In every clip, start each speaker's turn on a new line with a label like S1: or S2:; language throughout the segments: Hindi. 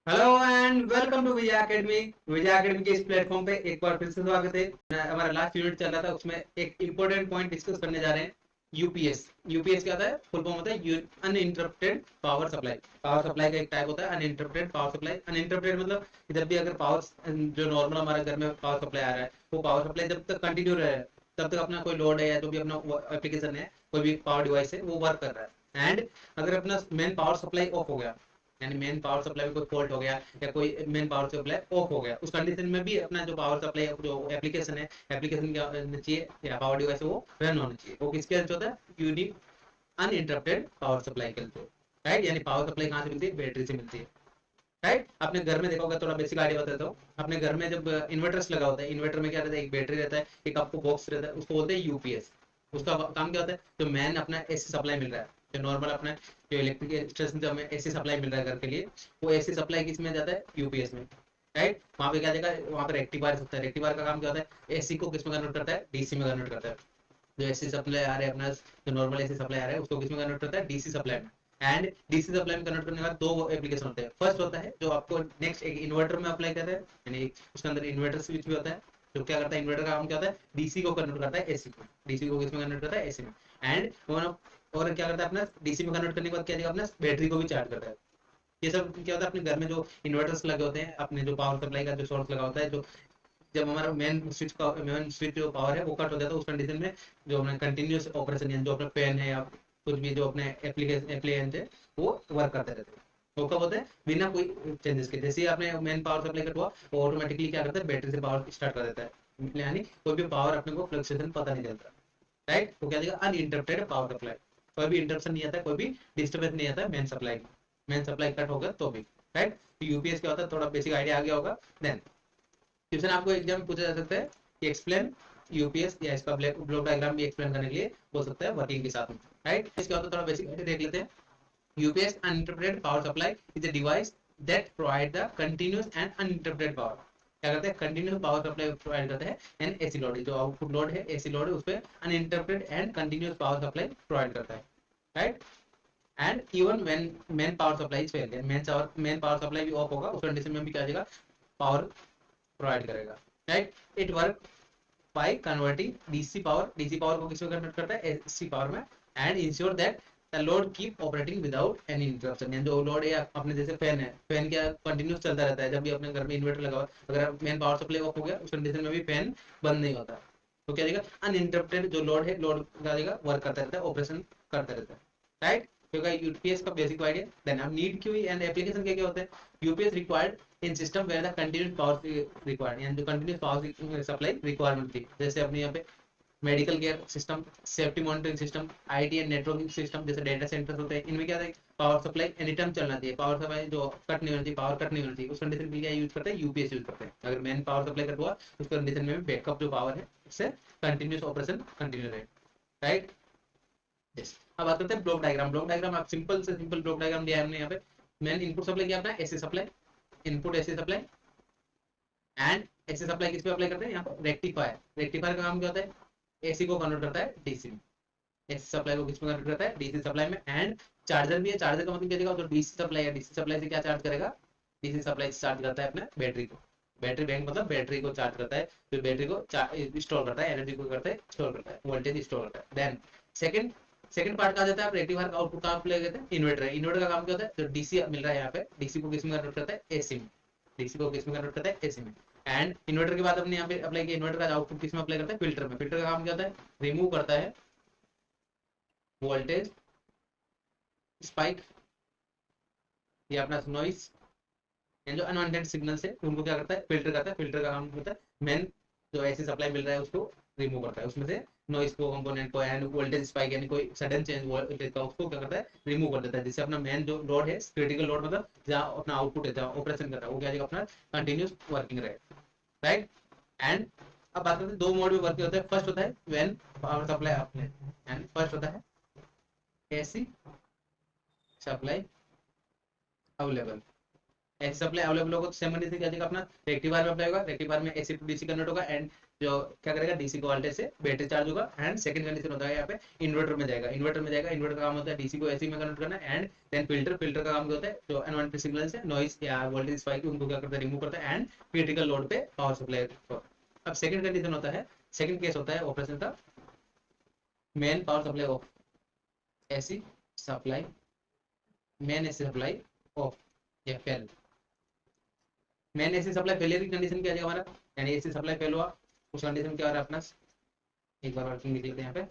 S1: Hello and welcome to Vijay Academy. Vijay Academy के इस प्लेटफॉर्म पे एक बार फिर से स्वागत है। हमारा लास्ट यूनिट चल रहा था, उसमें एक इंपॉर्टेंट पॉइंट डिस्कस करने जा रहे हैं। यूपीएस। यूपीएस क्या होता है? फुल फॉर्म होता है uninterrupted power supply. Power supply का एक टाइप होता है अनइंटरप्टेड पावर सप्लाई। अनइंटरप्टेड मतलब जब भी अगर पावर जो नॉर्मल हमारे घर में पावर सप्लाई आ रहा है, वो पावर सप्लाई जब तक कंटिन्यू रहे तब तक अपना कोई लोड है या जो भी अपना एप्लीकेशन है, कोई भी पावर डिवाइस है, वो वर्क कर रहा है। एंड अगर अपना मेन पावर सप्लाई ऑफ हो गया, यानी मेन पावर सप्लाई में कोई फॉल्ट हो गया या कोई मेन पावर सप्लाई ऑफ हो गया, उस कंडीशन में भी अपना जो पावर सप्लाई जो एप्लीकेशन है, एप्लीकेशन क्या होना चाहिए या पावर डिवाइस है, वो रन होना चाहिए। वो किसके अंदर होता है? यूनिक अनइंटरप्टेड पावर सप्लाई के अंदर। राइट, यानी पावर सप्लाई कहाँ से मिलती है? बैटरी से मिलती है। राइट, आपने घर में देखा होगा, थोड़ा बेसिक आइडिया बताता हूँ। अपने घर में जब इन्वर्टर्स लगा होता है, इन्वर्टर में क्या रहता है? एक बैटरी रहता है, एक आपको बॉक्स रहता है, उसको बोलते हैं यूपीएस। उसका काम क्या होता है? जो मैन अपना एसी सप्लाई मिल रहा है, जो नॉर्मल अपना जो इलेक्ट्रिक स्टेशन जो हमें एसी सप्लाई मिल रहा है घर के लिए, वो एसी सप्लाई किस में जाता है? यूपीएस में। राइट, वहाँ पे क्या देगा? वहाँ पे रेक्टिफायर होता है। रेक्टिफायर का काम क्या होता है? एसी को किस में कन्वर्ट करता है? डीसी में कन्वर्ट करता है। जो एसी सप्लाई आ रहा है अपना, जो नॉर्मल एसी सप्लाई आ रहा है, उसको किसमें कन्वर्ट करता है? डीसी सप्लाई में। एंड डीसी सप्लाई में कन्वर्ट करने के बाद दो एप्लीकेशन होते हैं। फर्स्ट होता है जो आपको नेक्स्ट एक इन्वर्टर में अप्लाई करते हैं, यानी उसके अंदर इन्वर्टर स्विच भी होता है। जो क्या करता है? इन्वर्टर का काम क्या होता है? डीसी को कन्वर्ट करता है एसी में। डीसी को किसमें कन्वर्ट करता है? एसी में। एंड और क्या करता है अपना? डीसी में कन्वर्ट करने के बाद क्या देगा? अपना बैटरी को भी चार्ज करता है। ये सब क्या होता है? अपने घर में जो इन्वर्टर्स लगे होते हैं, अपने जो पावर सप्लाई का जो सोर्स लगा होता है, जो जब हमारा मेन स्विच जो पावर है वो कट हो जाता है, उस कंडीशन में जो अपना कंटिन्यूस ऑपरेशन है, जो अपना फैन है या कुछ भी जो अपने एप्लीकेशन एप्लीकेंस है, वो वर्क करते रहते हैं। वो कब होता है? बिना कोई चेंजेस के। जैसे ही आपने मेन पावर सप्लाई कट हुआ, वो ऑटोमेटिकली क्या करता है? बैटरी से पावर स्टार्ट कर देता है, यानी कोई भी पावर अपने को फ्लक्चुएशन पता नहीं चलता। राइट, तो क्या देगा? Uninterrupted power supply. कोई भी इंटरप्शन नहीं आता, कोई भी डिस्टर्बेंस नहीं आता मेन सप्लाई में। मेन सप्लाई कट होगा तो भी। राइट, तो यूपीएस क्या होता है? थोड़ा बेसिक आइडिया आ गया होगा। देन क्वेश्चन आपको एग्जाम में पूछा जा सकता है कि एक्सप्लेन यूपीएस, या इसका ब्लॉक डायग्राम भी एक्सप्लेन करने के लिए बोल सकता है वर्किंग के साथ में। राइट, इसके बाद थोड़ा बेसिक देख लेते हैं। UPS uninterrupted power supply is a device that provide the continuous and uninterrupted power. क्या करते हैं? कंटिन्यूअस पावर सप्लाई प्रोवाइड करते हैं। एंड एसी लोड, जो आउटपुट लोड है, एसी लोड है, उस पर uninterrupted and continuous power supply provide करता है। Right, and even when main power supply is fail, main power supply भी ऑफ होगा, उस कंडीशन में भी क्या देगा? पावर प्रोवाइड करेगा। Right, it work by converting DC power को किसमें कन्वर्ट करता है? एसी पावर में। And ensure that the load keep operating without any interruption. यानी जो लोड है अपने, जैसे फैन है, फैन क्या कंटिन्यूस चलता रहता है। जब भी अपने घर में इन्वर्टर लगा हुआ, अगर मेन पावर सप्लाई ऑफ हो गया, उस कंडीशन में भी फैन बंद नहीं होता। तो क्या देगा? अनइंटरप्टेड जो लोड है, लोड क्या देगा? वर्क करता रहता है, ऑपरेशन करता रहता है। राइट, क्योंकि यूपीएस का बेसिक आइडिया। देन अब नीड क्यू एंड एप्लीकेशन क्या क्या होते हैं? UPS required in system where the continuous power required, यानी जो कंटिन्यूस पावर सप्लाई रिक्वायरमेंट थी, जैसे अपने यहाँ पे medical care system, safety monitoring system, IT and networking system, जैसे डेटा सेंटर्स होते हैं, इनमें क्या है? पावर सप्लाई एनी टाइम चलना चाहिए। पावर सप्लाई जो कट नहीं होनी चाहिए, पावर कट नहीं होनी चाहिए, उस कंडीशन के लिए क्या यूज करते हैं? यूपीएस यूज करते हैं। अगर मेन पावर सप्लाई कट हुआ, उस कंडीशन में भी बैकअप जो पावर है, उससे कंटिन्यूस ऑपरेशन कंटिन्यू रहे। Right, yes. अब बात करते हैं ब्लॉक डायग्राम। ब्लॉक डायग्राम आप सिंपल से सिंपल ब्लॉक डायग्राम दिया है हमने यहाँ पे। मेन इनपुट सप्लाई क्या अपना? AC supply. Input AC supply. And AC supply किस पे अप्लाई करते हैं? यहाँ पर रेक्टिफायर। रेक्टिफायर का काम क्या होता है? एसी को कन्वर्ट करता है डीसी में। एसी सप्लाई को किस में कन्वर्ट करता है? डीसी सप्लाई में। एंड चार्जर भी है। चार्जर का मतलब क्या देगा? तो डीसी सप्लाई है, डीसी सप्लाई से क्या चार्ज करेगा? डीसी सप्लाई से चार्ज करता है अपने बैटरी को। बैटरी बैंक मतलब बैटरी को चार्ज करता है, फिर बैटरी को स्टोर करता है, एनर्जी को करता है स्टोर करता है, वोल्टेज स्टोर करता है। देन सेकंड सेकंड पार्ट कहा जाता है? आप रेक्टिफायर का आउटपुट कहाँ प्ले करते हैं? इन्वर्टर है। इन्वर्टर का काम क्या होता है? जो डीसी मिल रहा है यहाँ पे, डीसी को किस में कन्वर्ट करता है? एसी में। डीसी को किस में कन्वर्ट करता है? एसी में। एंड इन्वर्टर के बाद अपने यहाँ पे अप्लाई किया, इन्वर्टर का आउटपुट किस में अप्लाई करता है? फिल्टर में। फिल्टर का काम क्या होता है? रिमूव करता है वोल्टेज स्पाइक या अपना नॉइस, जो अनवांटेड सिग्नल्स है उनको क्या करता है? फिल्टर करता है। फिल्टर का काम होता है मेन जो ऐसी सप्लाई मिल रहा है उसको रिमूव करता है, उसमें से नॉइस को, कंपोनेंट को, एंड वोल्टेज स्पाइक यानी कोई सडन चेंज वोल्टेज का, उसको क्या करता है? रिमूव कर देता है। जिससे अपना मेन जो लोड है, क्रिटिकल लोड मतलब जहाँ अपना आउटपुट है, जहाँ ऑपरेशन कर रहा है, वो क्या अपना कंटिन्यूस वर्किंग रहे। राइट, एंड अब बात करते हैं दो मोड में वर्किंग होता है। फर्स्ट होता है व्हेन पावर सप्लाई अपने, एंड फर्स्ट होता है एसी सप्लाई अवेलेबल। ऐसी सप्लाई अवेलेबल होगा तो सेम कंडीशन क्या जाएगा अपना रेक्टिफायर में अप्लाई होगा, रेक्टिफायर में एसी टू डीसी कन्वर्ट होगा एंड जो क्या करेगा डीसी को वोल्टेज से बैटरी चार्ज होगा। एंड सेकंड कंडीशन होता है यहाँ पे इन्वर्टर में जाएगा, इन्वर्टर का काम होता है डीसी को एसी में कन्वर्ट करना। एंड देन फिल्टर का काम क्या होता है जो अनवांटेड सिग्नल से नॉइस या वोल्टेज स्पाइक उनको क्या करता है रिमूव करता है एंड क्रिटिकल लोड पे पावर सप्लाई। अब सेकंड कंडीशन होता है, सेकंड केस होता है ऑपरेशन का main power supply of AC supply, main AC supply of या fail. Main AC supply failure की कंडीशन क्या है हमारा, यानी एसी सप्लाई फेल हुआ उस कंडीशन क्या हो रहा है अपना, एक बार वर्किंग लिख लेते हैं यहाँ पे।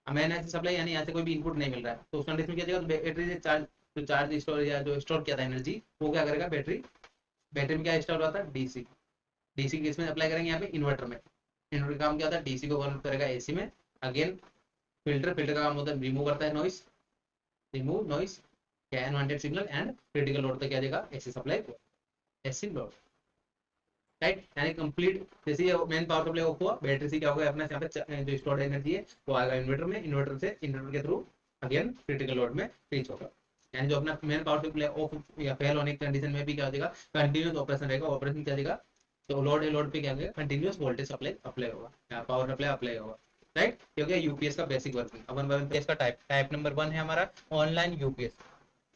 S1: मेन एसी सप्लाई यानी यहाँ से कोई भी इनपुट नहीं मिल रहा है तो उस कंडीशन क्या जाएगा बैटरी से चार्ज जो चार्ज स्टोर या जो स्टोर किया था एनर्जी वो क्या करेगा बैटरी में क्या स्टोर हुआ था डीसी, डीसी किस में अप्लाई करेंगे यहाँ पे इन्वर्टर में। इन्वर्टर का काम क्या होता है डीसी को कन्वर्ट करेगा एसी में। अगेन फिल्टर का काम होता है रिमूव करता है नॉइस, रिमूव नॉइस क्या unwanted signal and critical load तक क्या देगा AC supply AC load, right. यानी कंप्लीट जैसे ये मेन पावर सप्लाई ऑफ हुआ बैटरी से क्या होगा अपना यहाँ पे जो स्टोर्ड एनर्जी है वो आएगा इन्वर्टर में, इन्वर्टर के थ्रू अगेन क्रिटिकल लोड में रीच होगा। यानी जो अपना मेन पावर सप्लाई ऑफ या फेल होने की कंडीशन में भी क्या हो जाएगा कंटिन्यूस ऑपरेशन रहेगा, ऑपरेशन क्या देगा तो लोड पे क्या होगा कंटिन्यूस वोल्टेज सप्लाई अप्लाई होगा या पावर सप्लाई अप्लाई होगा, राइट। क्योंकि यूपीएस का बेसिक वर्किंग। अपन इसका टाइप नंबर 1 है हमारा ऑनलाइन यूपीएस।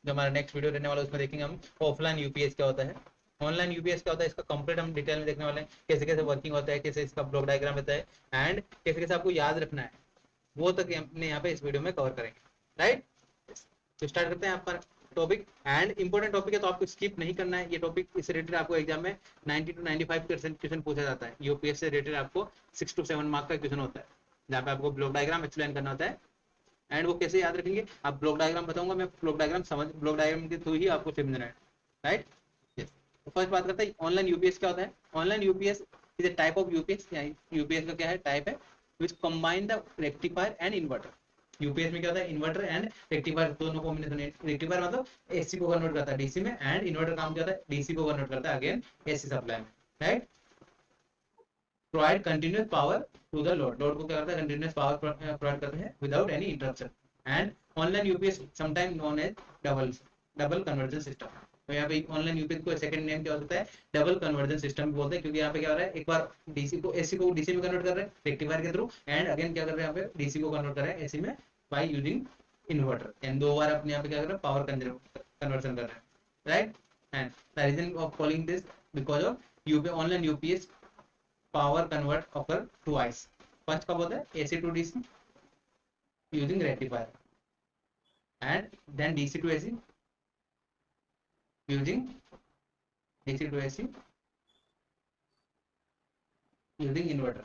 S1: जो हमारा नेक्स्ट वीडियो रहने वाला है उसमें देखेंगे हम ऑफलाइन यूपीएस क्या होता है, ऑनलाइन यूपीएस क्या होता है, इसका कंप्लीट हम डिटेल में देखने वाले हैं कैसे कैसे वर्किंग होता है, कैसे इसका ब्लॉक डायग्राम रहता है एंड कैसे कैसे आपको याद रखना है वो तक हमने यहाँ पे इस वीडियो में कवर करेंगे, राइट। तो स्टार्ट करते हैं आपका टॉपिक एंड इंपॉर्टेंट टॉपिक है तो आपको स्किप नहीं करना है ये टॉपिक। इससे रिलेटेड आपको एग्जाम में 90 to 95% क्वेश्चन पूछा जाता है। यूपीएस से रिलेटेड आपको 6 to 7 मार्क का क्वेश्चन होता है जहाँ पे आपको ब्लॉक डायग्राम एक्सप्लेन करना होता है। एंड वो कैसे याद रखेंगे आप ब्लॉक डायग्राम बताऊंगा मैं, ब्लॉक डायग्राम के थ्रू ही आपको समझना है, राइट। तो फर्स्ट बात करते हैं ऑनलाइन यूपीएस क्या होता है। Online UPS is a type of UPS, UPS का क्या है टाइप है which combine the rectifier and inverter. UPS में क्या होता है इन्वर्टर एंड रेक्टिफायर दोनों कॉम्बिनेशन है। रेक्टिफायर मतलब एसी को कन्वर्ट करता है डीसी में एंड इन्वर्टर काम क्या होता है डीसी को कन्वर्ट करता है अगेन एसी सप्लाई में, right. Provide continuous power to the load, load को क्या करता है कंटिन्यूअस पावर प्रोवाइड करते हैं without any interruption. And online UPS sometime known as double conversion system. तो यहाँ पे ऑनलाइन यूपीएस को सेकंड नेम क्या होता है डबल कन्वर्जन सिस्टम बोलते हैं क्योंकि यहाँ पे क्या हो रहा है एक बार डीसी को एसी को डीसी में कन्वर्ट कर रहे हैं रेक्टिफायर के थ्रू एंड अगेन क्या कर रहे हैं यहाँ पे डीसी को कन्वर्ट कर रहे हैं एसी में बाय यूजिंग इन्वर्टर। एंड दो बार अपने यहाँ पे क्या कर रहे हैं पावर कन्वर्जन कर रहे हैं, right. And the reason of calling this because of UP online UPS power convert occur twice. First कब होता है AC to DC using rectifier and then DC to AC using DC to AC using inverter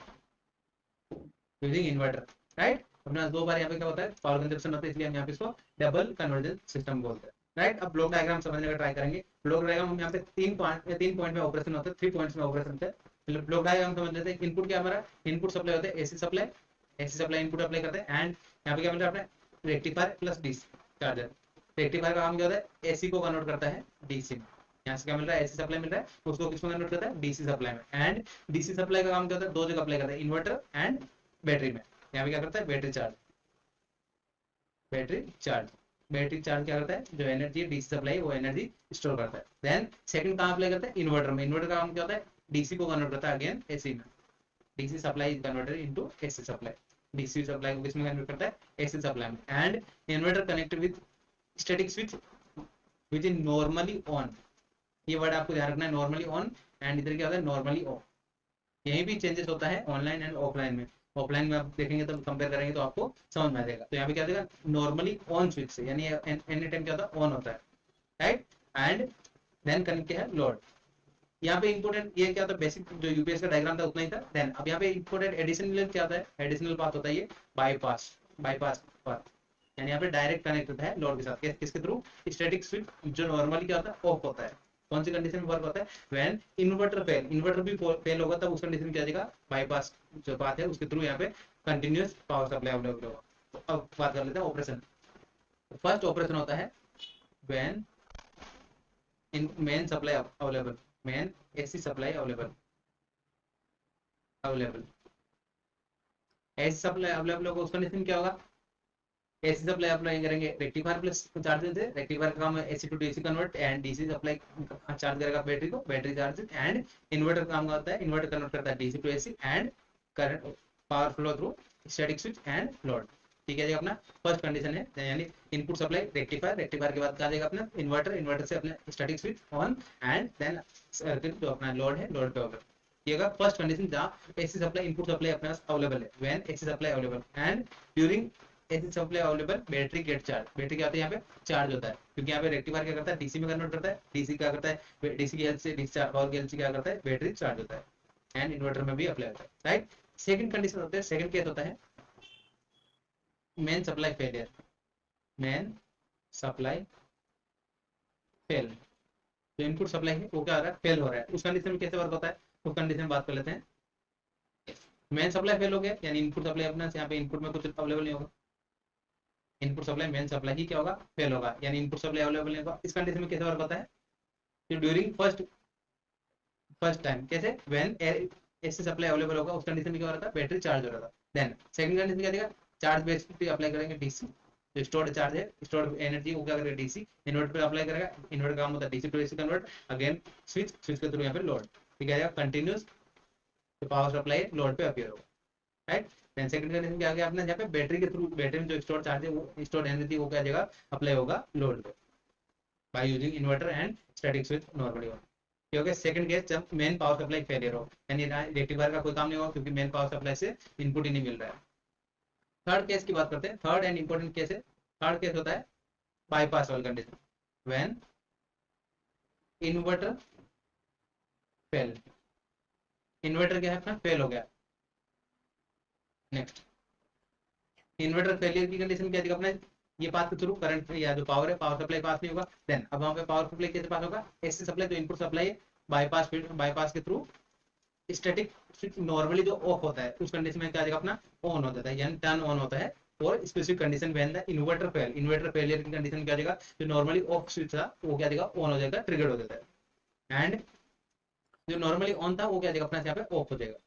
S1: right. अपना दो बार यहाँ पे क्या होता है पावर कंजप्शन होता है इसलिए हम यहाँ पे इसको डबल कन्वर्जन सिस्टम बोलते हैं, राइट। अब ब्लॉक डायग्राम समझने का ट्राई करेंगे। ब्लॉक डायग्राम हम यहाँ पे तीन पॉइंट में ऑपरेशन होता है, 3 पॉइंट्स में ऑपरेशन होता है। ब्लॉक डायग्राम समझ लेते हैं। इनपुट क्या हमारा इनपुट सप्लाई होता है एसी सप्लाई इनपुट अप्लाई करते हैं एंड यहाँ पे क्या मिल रहा है अपने rectifier plus DC charger. Rectifier का काम क्या होता है एसी को कन्वर्ट करता है डीसी में, यहाँ से क्या मिल रहा है एसी सप्लाई मिल रहा है उसको किसमें कन्वर्ट करता है डीसी सप्लाई में। एंड डीसी सप्लाई का काम क्या होता है दो जगह अप्लाई करता है इन्वर्टर एंड बैटरी में। यहाँ पे क्या करता है बैटरी चार्ज क्या करता है जो एनर्जी डीसी सप्लाई वो एनर्जी स्टोर करता है। देन सेकंड काम अप्लाई करता है इन्वर्टर में। इन्वर्टर का काम क्या होता है डीसी को कन्वर्ट करता है अगेन एसी में। DC supply is converted into AC supply, DC supply को किसमें कन्वर्ट करता है एसी सप्लाई में। And inverter connected with static switch which is normally on, ये वर्ड आपको ध्यान रखना है नॉर्मली ऑन एंड इधर क्या होता है नॉर्मली ऑफ। यही भी चेंजेस होता है ऑनलाइन एंड ऑफलाइन में। ऑफलाइन में आप देखेंगे तो कंपेयर करेंगे तो आपको समझ में आ जाएगा। तो यहाँ पे क्या देगा नॉर्मली ऑन स्विच से यानी एनी टाइम क्या होता है ऑन होता है, राइट। एंड देन कनेक्ट क्या है लोड। यहाँ पे इंपोर्टेंट ये क्या होता है बेसिक जो यूपीएस का डायग्राम था उतना ही था। देन अब यहाँ पे इंपोर्टेंट एडिशनल क्या होता है एडिशनल पाथ होता है ये बाईपास पाथ, यानी यहाँ पे डायरेक्ट कनेक्ट होता है लोड के साथ किसके थ्रू स्टैटिक स्विच जो नॉर्मली क्या होता है ऑफ होता है। कौन सी कंडीशन में वर्क होता है व्हेन इन्वर्टर भी फेल होगा तब उस कंडीशन क्या जाएगा बाईपास जो बात है उसके थ्रू यहाँ पे कंटिन्यूअस पावर सप्लाई अवेलेबल होगा। तो अब बात कर लेते हैं ऑपरेशन। फर्स्ट ऑपरेशन होता है when in main supply available, main AC supply available AC supply available होगा उस कंडीशन क्या होगा एसी सप्लाई अप्लाई करेंगे रेक्टिफायर प्लस चार्ज से, रेक्टिफायर का काम है AC to DC convert, and DC supply charge करेगा बैटरी को, बैटरी चार्ज, एंड इन्वर्टर काम होता है, इन्वर्टर कन्वर्ट करता है DC to AC and current power flow through static switch and load. ठीक है अपना फर्स्ट कंडीशन है, यानी इनपुट सप्लाई रेक्टिफायर, रेक्टिफायर के बाद क्या जाएगा अपना इन्वर्टर, इन्वर्टर से अपना static switch on and then circuit जो अपना लोड है लोड पे होगा। ये फर्स्ट कंडीशन जहाँ एसी सप्लाई इनपुट सप्लाई अपने पास अवेलेबल है, when AC supply available and during AC supply available battery get charge, battery क्या होता है यहाँ पे चार्ज होता है, क्योंकि यहाँ पे रेक्टिफायर क्या करता है डीसी में कन्वर्ट करता है, डीसी क्या करता है डीसी की हेल्प से डीसी पावर की हेल्प से क्या करता है बैटरी चार्ज होता है, एंड इन्वर्टर में भी अप्लाई होता है, राइट। सेकंड कंडीशन होता है, सेकंड केस होता है main supply failure, main supply fail, जो इनपुट सप्लाई है वो क्या हो रहा है फेल हो रहा है, उस कंडीशन में कैसे वर्क होता है उस कंडीशन में बात कर लेते हैं। मेन सप्लाई फेल हो गया यानी इनपुट सप्लाई अपना यहाँ पे इनपुट में कुछ अवेलेबल नहीं होगा, इनपुट सप्लाई मेन सप्लाई ही क्या होगा फेल होगा, यानी इनपुट सप्लाई अवेलेबल नहीं होगा। इस कंडीशन में कैसे वर्क होता है, तो ड्यूरिंग फर्स्ट टाइम कैसे व्हेन एसी सप्लाई अवेलेबल होगा उस कंडीशन में क्या हो रहा था बैटरी चार्ज हो रहा था। देन सेकंड कंडीशन क्या देगा, चार्ज बेस पे अप्लाई करेंगे डीसी, जो स्टोर्ड चार्ज है स्टोर्ड एनर्जी वो क्या करेगा डीसी इन्वर्टर पे अप्लाई करेगा, इन्वर्टर का काम होता है DC to AC convert, again switch, switch के थ्रू यहाँ पे लोड, ठीक है कंटिन्यूस पावर सप्लाई लोड पे अपीयर होगा, राइट। देन सेकंड कंडीशन क्या आ गया अपने यहाँ पे बैटरी के थ्रू, बैटरी में जो स्टोर चार्ज है वो स्टोर एनर्जी वो क्या जगह अप्लाई होगा लोड पे by using inverter and static switch normally. क्योंकि सेकंड केस जब मेन पावर सप्लाई फेलियर हो, यानी रेक्टिफायर का कोई काम नहीं होगा क्योंकि मेन पावर सप्लाई से इनपुट ही नहीं मिल रहा है। थर्ड केस की बात करते हैं, थर्ड एंड इंपॉर्टेंट केस है, थर्ड केस होता है बाईपास वाली condition, when inverter fail, inverter क्या है अपना फेल हो गया। नेक्स्ट इन्वर्टर फेलियर की कंडीशन क्या अपना ये पास के थ्रू करंट या जो पावर है पावर सप्लाई पास नहीं होगा, देन अब वहां पे पावर सप्लाई कैसे पास होगा, एसी सप्लाई जो इनपुट सप्लाई है बाईपास के थ्रू स्टैटिक स्विच नॉर्मली जो ऑफ होता है उस कंडीशन में क्या जाएगा अपना ऑन हो जाता है, यानी टर्न ऑन होता है, और specific condition when the inverter fail, inverter failure की कंडीशन क्या जाएगा, जो नॉर्मली ऑफ स्विच था वो क्या जाएगा ऑन हो जाएगा, ट्रिगर हो जाता है, एंड जो नॉर्मली ऑन था वो क्या जाएगा अपना यहाँ पे ऑफ हो जाएगा,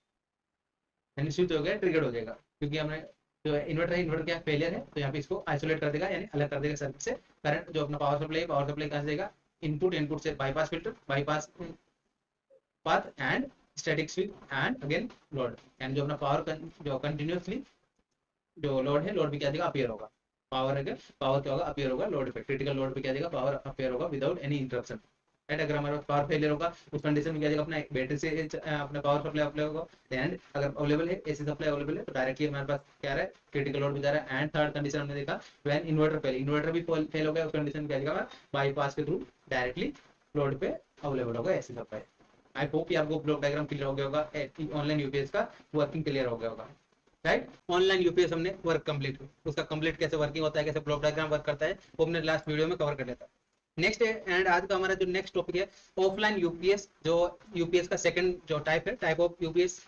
S1: यानी स्विच हो गया ट्रिगर हो जाएगा, क्योंकि हमने जो इन्वर्टर है इन्वर्टर क्या फेलियर है तो यहाँ पे इसको आइसोलेट कर देगा यानी अलग कर देगा सर्किट से। करंट जो अपना पावर सप्लाई कहाँ से देगा इनपुट, इनपुट से bypass filter bypass path and static switch and again load, यानी जो अपना पावर जो कंटिन्यूसली जो लोड है लोड पे क्या देगा अपीयर होगा, पावर है पावर क्या होगा अपीयर होगा लोड पे, क्रिटिकल लोड पे क्या देगा पावर अपीयर होगा विदाउट एनी इंटरप्शन, राइट। अगर हमारा पावर फेलियर होगा उस कंडीशन में क्या देगा अपना बैटरी से अपना पावर सप्लाई अप्लाई होगा, एंड अगर अवेलेबल है एसी सप्लाई अवेलेबल है तो डायरेक्टली हमारे पास क्या है क्रिटिकल लोड भी जा रहा है। एंड थर्ड कंडीशन हमने देखा व्हेन इन्वर्टर फेल, इन्वर्टर भी फेल हो गया उस कंडीशन में क्या देगा बाईपास के थ्रू डायरेक्टली लोड पे अवेलेबल होगा एसी सप्लाई। आई होप कि आपको ब्लॉक डायग्राम क्लियर हो गया होगा, ऑनलाइन यूपीएस का वर्किंग क्लियर हो गया होगा, राइट। ऑनलाइन यूपीएस हमने वर्क कंप्लीट, उसका कंप्लीट कैसे वर्किंग होता है कैसे ब्लॉक डायग्राम वर्क करता है वो हमने लास्ट वीडियो में कवर कर लिया था। नेक्स्ट एंड आज का हमारा जो नेक्स्ट टॉपिक है ऑफलाइन यूपीएस, जो यूपीएस का सेकंड जो टाइप है type of UPS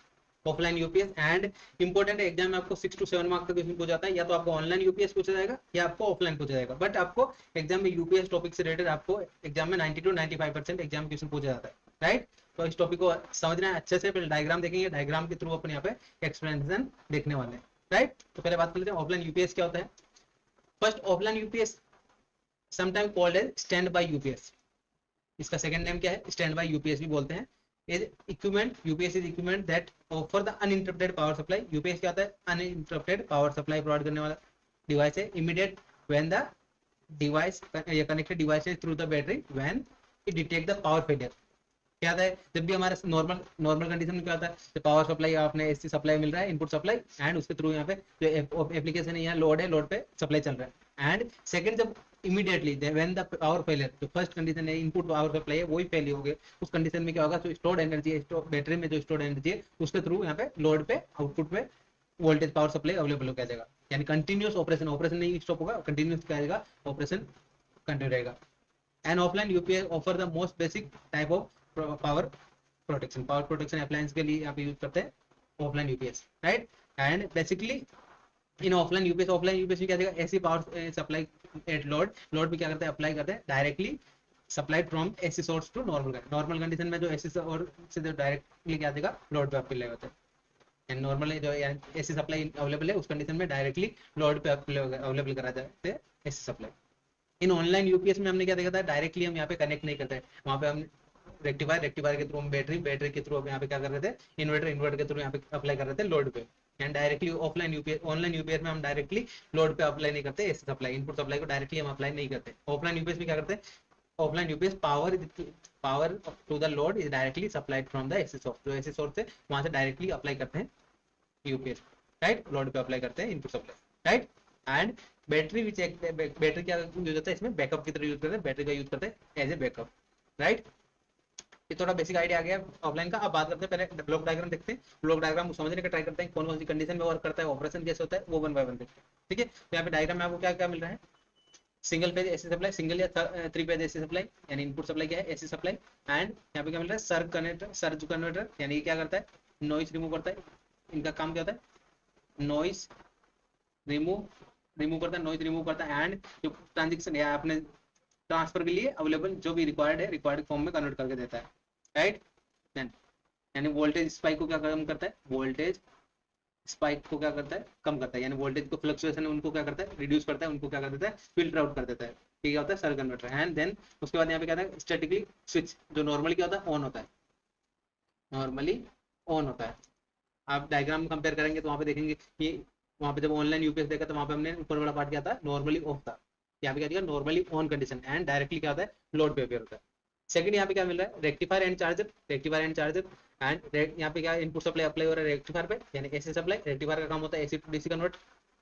S1: offline UPS, and important exam में आपको 6 to 7 मार्क्स का क्वेश्चन पूछा जाता है, या तो आपको ऑनलाइन यूपीएस पूछा जाएगा या आपको ऑफलाइन पूछा जाएगा, बट आपको एग्जाम में यूपीएस टॉपिक से रिलेटेड आपको एग्जाम में 90 to 95% एग्जाम क्वेश्चन पूछा जाता है, राइट। तो इस टॉपिक को समझना है अच्छे से, पहले डायग्राम देखेंगे, डायग्राम के थ्रू अपन यहाँ पे एक्सप्लेनेशन देखने वाले हैं, राइट। तो पहले बात कर लेते हैं ऑफलाइन यूपीएस क्या होता है। First offline UPS sometime called as stand by UPS, इसका सेकंड नेम क्या है स्टैंड बाय यूपीएस भी बोलते हैं। Is equipment, UPS is equipment that offer the uninterrupted power supply, UPS क्या होता है अनइंटरप्टेड पावर सप्लाई प्रोवाइड करने वाला डिवाइस है, immediate when the device connected device is through the battery when it detect the power failure. क्या आता है जब भी हमारे नॉर्मल कंडीशन में क्या आता है पावर सप्लाई आपने एसी सप्लाई मिल रहा है इनपुट सप्लाई, एंड उसके थ्रू यहाँ पे जो एप्लीकेशन है यहाँ लोड है लोड पे सप्लाई चल रहा है, एंड सेकंड जब immediately when the power failure, जो फर्स्ट कंडीशन है इनपुट पावर सप्लाई है वही फेल हो गए, उस कंडीशन में क्या होगा जो स्टोर्ड एनर्जी है बैटरी में जो स्टोर्ड एनर्जी है उसके थ्रू यहाँ पे लोड पे आउटपुट पे वोल्टेज पावर सप्लाई अवेलेबल हो जाएगा, यानी कंटिन्यूस ऑपरेशन, ऑपरेशन नहीं स्टॉप होगा कंटिन्यूस क्या आएगा ऑपरेशन कंटिन्यू रहेगा। And offline UPS offer the most basic type of power protection appliance के लिए आप यूज करते हैं offline UPS, right. And basically in offline UPS भी क्या देगा ऐसी पावर सप्लाई एट लोड भी क्या करते हैं अप्लाई करते हैं directly supplied from AC source to normal condition में जो एसी सोर्स से डायरेक्टली क्या देगा लोड पे अप्लाई होता है। एंड नॉर्मली जो एसी सप्लाई अवेलेबल है उस कंडीशन में डायरेक्टली लोड पे अवेलेबल करा जाते हैं एसी सप्लाई। इन ऑनलाइन यूपीएस में हमने क्या देखा था, डायरेक्टली हम यहाँ पे कनेक्ट नहीं करते, वहाँ पे हम रेक्टिफायर के थ्रू हम बैटरी के थ्रू यहाँ पे क्या कर रहे थे, इन्वर्टर के थ्रू यहाँ पे अप्लाई कर रहे थे लोड पे। एंड डायरेक्टली ऑनलाइन यूपीएस में हम डायरेक्टली लोड पे अप्लाई नहीं करते एसी सप्लाई, इनपुट सप्लाई को डायरेक्टली हम अप्लाई नहीं करते। ऑफलाइन यूपीएस में क्या करते हैं, offline UPS power to the load is directly supplied from the AC source, जो एसी सोर्स है वहां से डायरेक्टली अप्लाई करते हैं यूपीएस, राइट, लोड पे अप्लाई करते हैं input supply, right. And battery क्या यूज होता है इसमें, बैकअप की तरह यूज करते हैं, बैटरी का यूज करते हैं एज ए बैकअप, राइट। ये थोड़ा बेसिक आइडिया आ गया ऑफलाइन का। अब बात करते हैं, पहले ब्लॉक डायग्राम देखते हैं, ब्लॉक डायग्राम को समझने का ट्राई करते हैं, कौन कौन सी कंडीशन में वर्क करता है, ऑपरेशन कैसे होता है, वो 1 बाय 1 देखते हैं, ठीक है। तो यहाँ पे डायग्राम में आपको क्या क्या मिल रहा है, single phase AC supply, single या 3 फेज एसी सप्लाई, यानी इनपुट सप्लाई क्या है एसी सप्लाई। एंड यहाँ पे क्या मिल रहा है, सर्ज कन्वर्टर, यानी ये क्या करता है, नॉइस रिमूव करता है, इनका काम क्या होता है, नॉइस रिमूव करता है, नॉइस रिमूव करता है। एंड जो ट्रांजेक्शन या अपने ट्रांसफर के लिए अवेलेबल जो भी रिक्वायर्ड है, रिक्वायर्ड फॉर्म में कन्वर्ट करके देता है, राइट। यानी वोल्टेज स्पाइक को क्या कम करता है, वोल्टेज स्पाइक को क्या करता है, कम करता है, यानी वोल्टेज को फ्लक्चुएशन उनको क्या करता है, रिड्यूस करता है, उनको क्या कर देता है, फिल्टर आउट कर देता है, ठीक है, होता है सर्ज कन्वर्टर। एंड देन उसके बाद यहाँ पे क्या होता है, स्टैटिकली स्विच, जो नॉर्मली क्या होता है, ऑन होता है, नॉर्मली ऑन होता है। आप डायग्राम कंपेयर करेंगे तो वहाँ पे देखेंगे कि वहाँ पे जब ऑनलाइन यूपीएस देखा तो वहाँ पे हमने ऊपर वाला पार्ट क्या था, नॉर्मली ऑफ था, यहाँ पे क्या दिया, normally on condition, and directly क्या होता है, लोड पे अपेयर होता है। सेकंड यहाँ पे क्या मिल रहा है, रेक्टिफायर एंड चार्जर, एंड यहाँ पे क्या इनपुट सप्लाई अप्लाई हो रहा है रेक्टिफायर पे, यानी एसी सप्लाई, रेक्टिफायर का काम होता है AC to DC convert,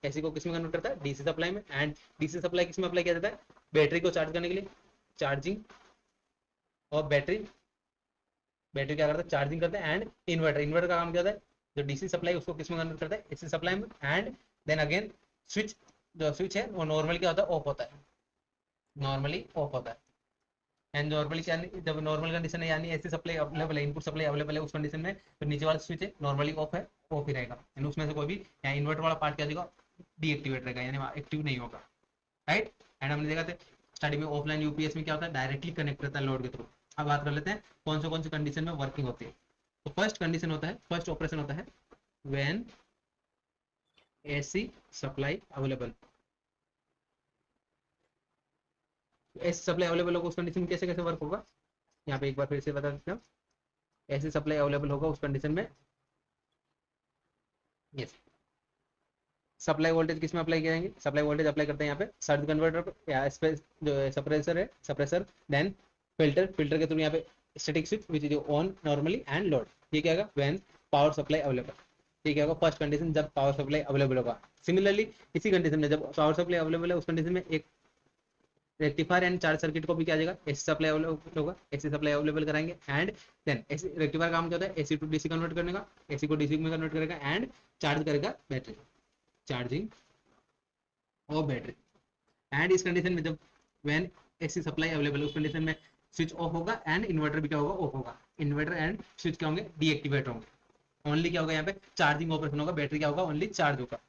S1: AC को किस में कन्वर्ट करता है, डीसी सप्लाई में। एंड डीसी सप्लाई किस में अप्लाई किया जाता है, बैटरी को चार्ज करने के लिए, चार्जिंग, और बैटरी क्या करता है, चार्जिंग करता है। एंड इन्वर्टर का काम क्या होता है, जो डीसी सप्लाई उसको किस में कन्वर्ट करता है, एसी सप्लाई में। एंड देन अगेन स्विच, जो स्विच है वो नॉर्मली क्या होता है, ऑफ होता है, नॉर्मली ऑफ होता है। एंड नॉर्मली जब नॉर्मल कंडीशन है, यानी एसी सप्लाई अवेलेबल है, इनपुट सप्लाई अवेलेबल है, उस कंडीशन में तो नीचे वाला स्विच है नॉर्मली ऑफ है, ऑफ ही रहेगा, यानी उसमें से कोई भी यहाँ इन्वर्टर वाला पार्ट क्या देगा, डीएक्टिवेट रहेगा, यानी एक्टिव नहीं होगा, राइट। एंड हमने देखा था स्टडी में ऑफलाइन यूपीएस में क्या होता है, डायरेक्टली कनेक्ट रहता है लोड के थ्रू। अब बात कर लेते हैं कौन सी कंडीशन में वर्किंग होती है। तो फर्स्ट कंडीशन होता है, फर्स्ट ऑपरेशन होता है when AC supply available, AC supply available होगा उस कंडीशन में कैसे कैसे वर्क होगा, यहाँ पे एक बार फिर से बता देते हैं। एसी सप्लाई अवेलेबल होगा उस कंडीशन में, यस, सप्लाई वोल्टेज किस में अप्लाई करेंगे, सप्लाई वोल्टेज अप्लाई करते हैं यहाँ पे सर्ज कन्वर्टर या जो सप्रेसर है, सप्रेसर, देन फिल्टर के थ्रू यहाँ पे static switch which is on normally and load, ठीक है, व्हेन पावर सप्लाई अवेलेबल, ठीक है, फर्स्ट कंडीशन जब पावर सप्लाई अवेलेबल होगा। सिमिलरली इसी कंडीशन में जब पावर सप्लाई अवेलेबल है उस कंडीशन में एक रेक्टिफायर एंड चार्ज सर्किट को भी क्या जाएगा, एसी सप्लाई अवेलेबल होगा, एसी सप्लाई अवेलेबल कराएंगे। एंड देन एसी रेक्टिफायर काम क्या होता है, एसी टू डीसी कन्वर्ट करने का, एसी को डीसी में कन्वर्ट करेगा एंड चार्ज करेगा बैटरी, चार्जिंग और बैटरी। एंड इस कंडीशन में जब व्हेन एसी सप्लाई अवेलेबल उस कंडीशन में स्विच ऑफ होगा एंड इन्वर्टर भी क्या होगा, ऑफ होगा, इन्वर्टर एंड स्विच क्या होंगे, डीएक्टिवेट होंगे, ओनली क्या होगा यहाँ पे चार्जिंग ऑपरेशन होगा, बैटरी क्या होगा, ओनली चार्ज होगा,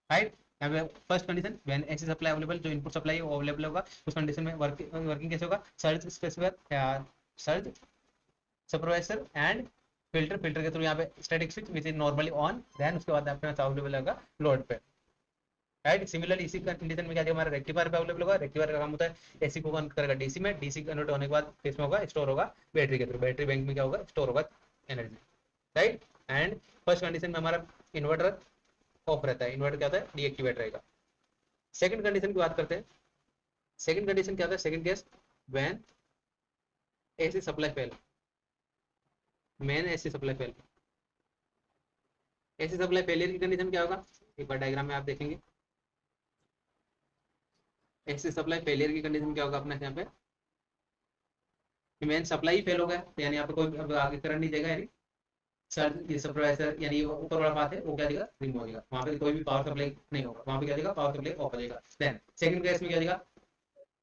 S1: राइट। यहाँ पे first condition when AC supply available, जो इनपुट सप्लाई अवेलेबल होगा उस कंडीशन में वर्किंग कैसे होगा, surge specifier, surge supervisor and filter के थ्रू यहाँ पे static switch which is normally on, then उसके बाद अपना अवेलेबल होगा लोड पे, राइट। सिमिलरली इसी कंडीशन में क्या हमारा रेक्टिफायर पे अवेलेबल होगा, रेक्टिफायर का काम होता है एसी को कन्वर्ट करेगा डीसी में, डीसी कन्वर्ट होने के बाद किसमें होगा, स्टोर होगा बैटरी के थ्रू, बैटरी बैंक में क्या होगा, स्टोर होगा energy, right. And first condition में हमारा इन्वर्टर ऑफ रहता है, इन्वर्टर क्या होता है, डीएक्टिवेट रहेगा। सेकंड कंडीशन की बात करते हैं, सेकंड कंडीशन क्या होता है, second case when AC supply fail, main AC supply fail, AC supply failure की कंडीशन क्या होगा, एक बार डायग्राम में आप देखेंगे एसी सप्लाई फेलियर की कंडीशन क्या होगा अपने यहाँ पे, मेन सप्लाई फेल हो गया, यानी यहाँ पे कोई अब आगे करंट नहीं देगा, यानी सर ये सप्रेसर यानी ऊपर वाला पाथ है वो क्या देगा, रिमूव हो जाएगा, वहाँ पे कोई भी पावर सप्लाई नहीं होगा, वहाँ पे क्या देगा, पावर सप्लाई ऑफ हो जाएगा। देन सेकंड केस में क्या देगा,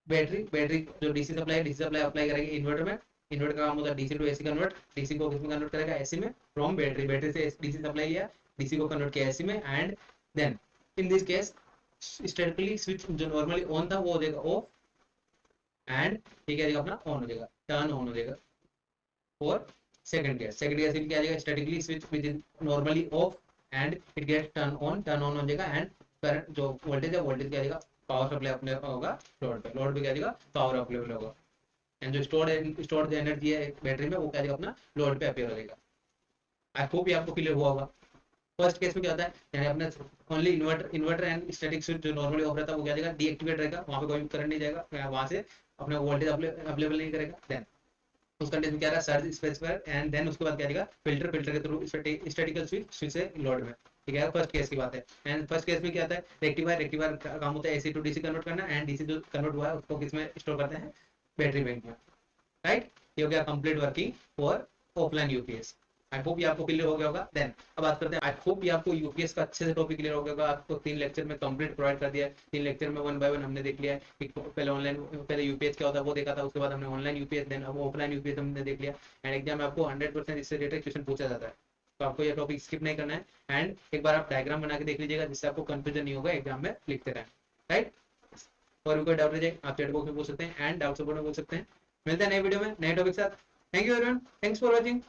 S1: बैटरी जो डीसी सप्लाई है, डीसी सप्लाई अप्लाई करेगी इन्वर्टर में, इन्वर्टर का काम होता है DC to AC convert, DC को किसमें कन्वर्ट करेगा, एसी में, फ्रॉम बैटरी, बैटरी से डीसी सप्लाई लिया, डीसी को कन्वर्ट किया एसी में। And then in this case statically switch जो नॉर्मली ऑन था वो हो जाएगा ऑफ, एंड ठीक है अपना ऑन हो जाएगा, टर्न ऑन हो जाएगा। और सेकंड केस में क्या आ जाएगा, statically switch which is normally of, and it get turn on हो जाएगा एंड करंट जो वोल्टेज है वोल्टेज क्या जाएगा पावर सप्लाई अपने होगा लोड पे क्या जाएगा पावर अवेलेबल होगा एंड जो स्टोर्ड एनर्जी है बैटरी में वो क्या जाएगा अपना लोड पे अपेयर हो जाएगा। आई होप ये आपको क्लियर हुआ होगा। फर्स्ट केस में क्या होता है यानी अपने only inverter and static switch जो नॉर्मली ऑफ रहता है वो क्या जाएगा डीएक्टिवेट रहेगा, वहां पे कोई करंट नहीं जाएगा, वहां से अपना वोल्टेज अवेलेबल नहीं करेगा। देन उस कंडीशन में क्या रहा सर्ज स्पेसिफायर एंड देन उसके बाद क्या जाएगा फिल्टर के थ्रू स्टैटिकल स्विच से लोड में। ठीक है फर्स्ट केस की बात है। एंड फर्स्ट केस में क्या होता है रेक्टिफायर का काम होता है एसी टू डीसी कन्वर्ट करना एंड डीसी जो कन्वर्ट हुआ है उसको किसमें स्टोर करते हैं बैटरी बैंक में। राइट, ये हो गया complete working for offline UPS. I hope ये आपको क्लियर हो गया होगा। देन अब बात करते हैं, आई होप ये आपको यूपीएस का अच्छे से टॉपिक क्लियर हो गया होगा। आपको 3 लेक्चर में कंप्लीट प्रोवाइड कर दिया है। 3 लेक्चर में 1 बाय 1 हमने देख लिया है कि पहले यूपीएस क्या होता है वो देखा था, उसके बाद हमने ऑनलाइन यूपीएस देन अब ऑफलाइन यूपीएस हमने देख लिया। एंड एग्जाम में आपको 100% इससे रिलेटेड क्वेश्चन पूछा जाता है, तो आपको ये टॉपिक स्किप नहीं करना है। एंड एक बार आप डायग्राम बना के देख लीजिएगा जिससे आपको कंफ्यूजन नहीं होगा एग्जाम में लिखते रहें। राइट, और भी कोई डाउट रह जाए आप चैट बॉक्स में पूछ सकते हैं एंड डाउट सपोर्ट में पूछ सकते हैं। मिलते हैं नए वीडियो में नए टॉपिक के साथ। Thank you everyone, thanks for watching.